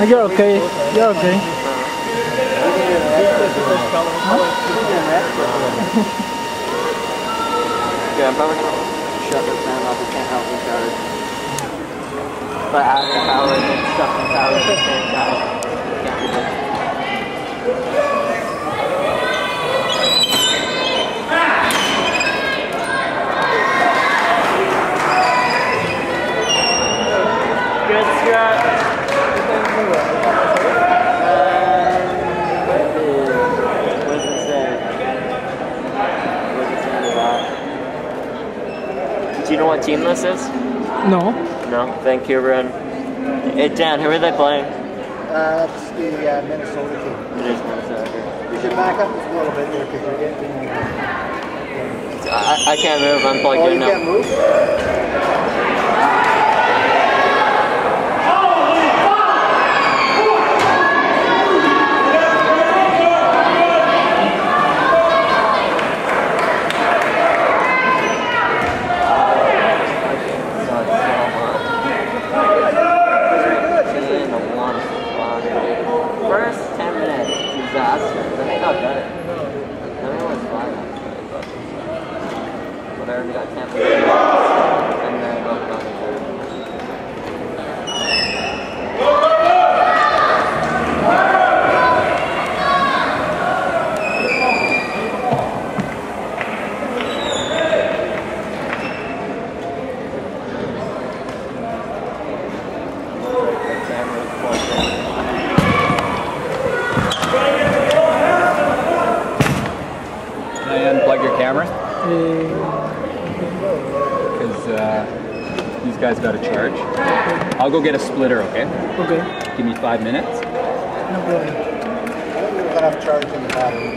You're okay. You're okay. Yeah, I'm probably gonna shut this down off. I can't help each other. But adding power and sucking power at the same time. Can't be good. Good scrap. What does it say? What does it say about? Do you know what team this is? No. No, Vancouver and... Hey Dan, who are they playing? That's the Minnesota team. It is Minnesota. You should back up just a little bit here because you're getting... I can't move, I'm plugged in now. Oh, you can't move? First 10 minutes, disaster. Then they got better. Then it was fine actually, but whatever, we got 10 minutes. And then up on the third. The camera's plugged in. Unplug your camera? Because these guys got a charge. I'll go get a splitter, okay? Okay. Give me 5 minutes. No problem. I don't think we've got enough charge in the battery.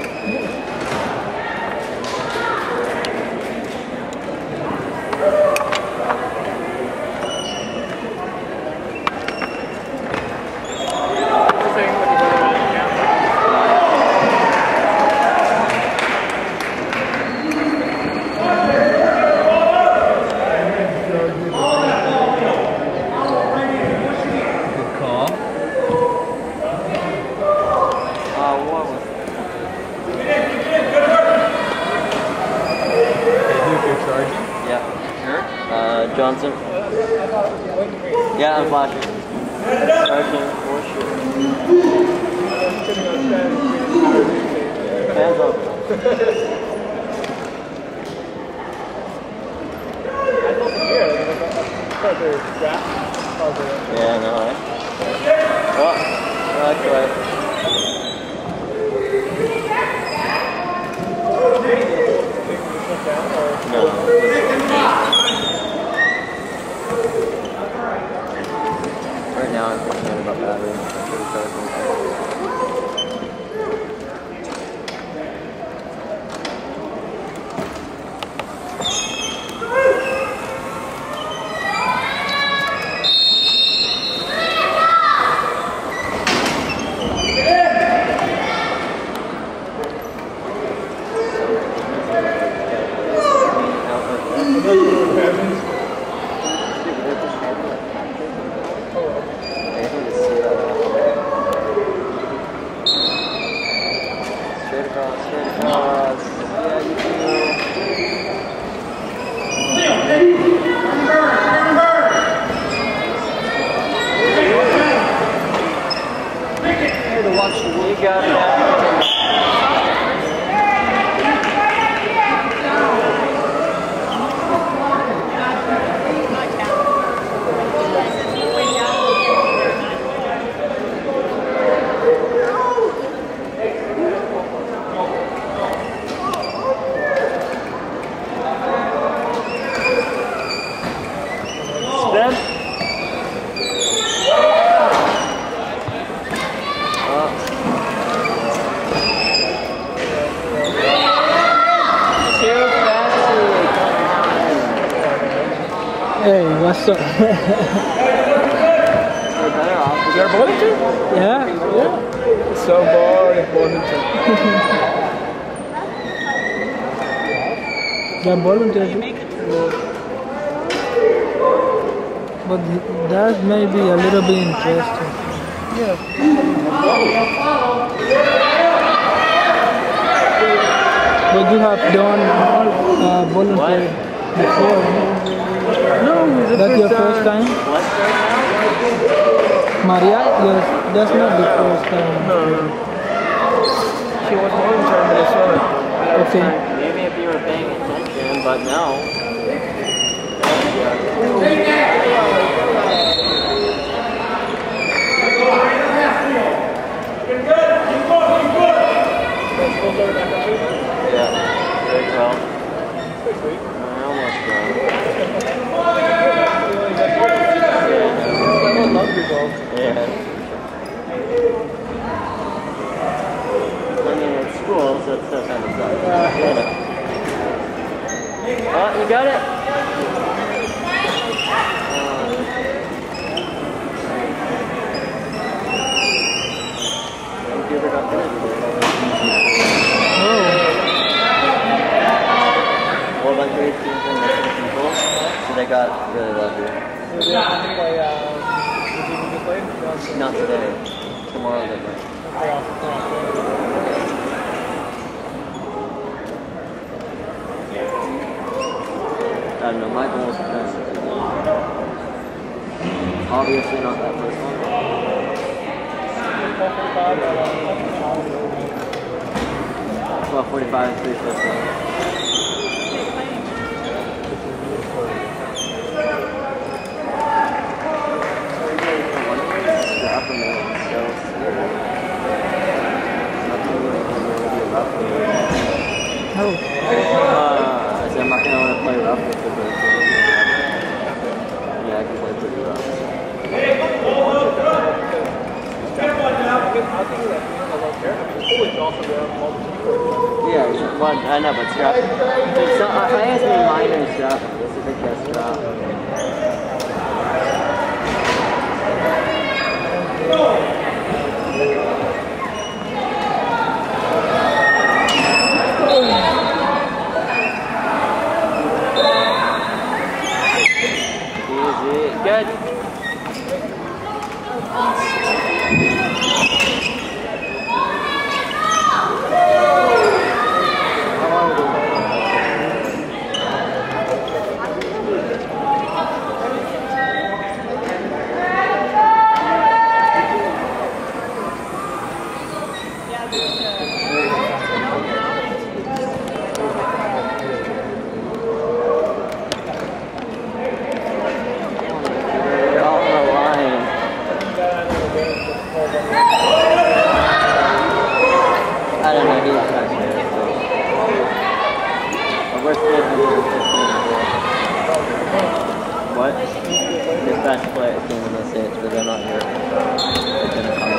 Johnson. Yeah, I'm flashing. Charging for sure. Hands up. Yeah, no, right? Oh, that's right. No. Right now I'm thinking about battery. I'm pretty charging. Straight across. Yeah, you do. Here to watch the league out now. Hey, what's up? We're better off. Is there a bowling too? Yeah. It's so boring, bowling too. Yeah, volunteer. But that may be a little bit interesting. Yeah. But you have done voluntary before. No, That's your first time? What right Maria? Yes, that's not the first time. No. She was voluntary in Minnesota. Okay. now? Maybe if you were paying attention, but no. Yeah, very well. Almost done. Yeah. I mean, it's school, so it's still kind of sucks. Oh, you got it? Vancouver got finished. Well, a bunch of 18 from missing people, so they got really lucky. Not today. Tomorrow they might. I don't know, my goal is to finish it. Obviously not that first one. Well, 45, 350. Oh. I said I'm not going to want to play rough with the person. Yeah, I can play pretty rough. Yeah, well, I know, but strap. So, I asked me minor strap. This is a big strap. Easy. Good. I don't know, he's not good. But we're still 115. What? His best player came in the States, but they're not here. They're gonna come up.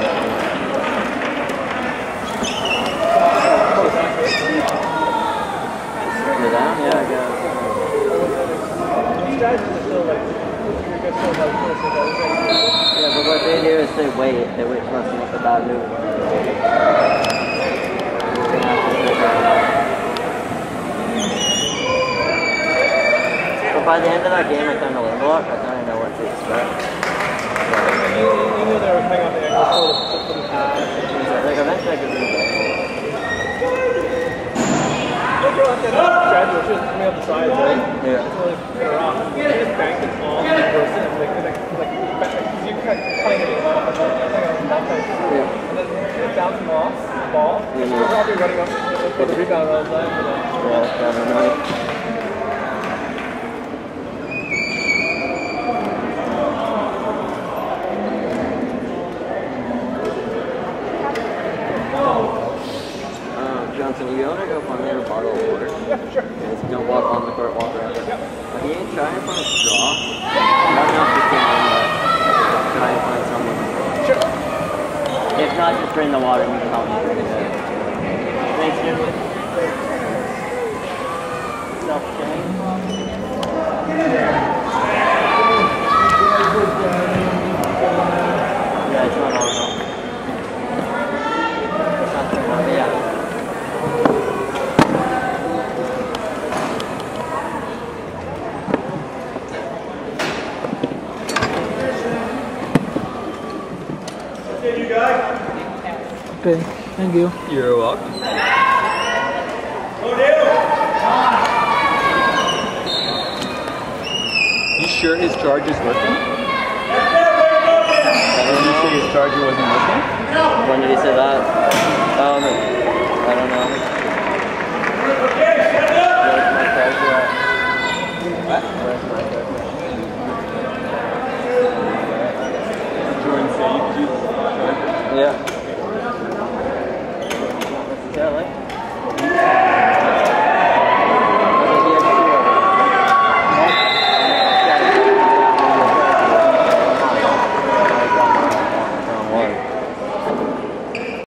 You're down? Yeah, I guess. Yeah, but what they do is they wait for us to make the bad move. But by the end of that game, I kind of learned a lot. I kind of know what to expect. You knew they were coming off the ankle, so pretty high. Like eventually, I could do that. Graduate, she was coming up the sides, right? Yeah. It's really kind of rough. You just bank it off the person, and you kind of playing it off, and then and then it bounced him off the ball. Yeah. You're probably running up for the rebound all the time. Yeah, I don't know. Johnson, you want to go find me a bottle of water? Yeah, sure. Just don't walk on the court, walk around it. But he ain't trying to find a straw. Not enough to stand on that. Try to find someone. Sure. If not, just drain the water and we can help you drink it. Thanks, Jim. Self-change. Yeah, it's not on though. It's not turned on, yeah. Okay, thank you. You're welcome. You sure his charge is working? Did he say his charger wasn't working? When did he say that?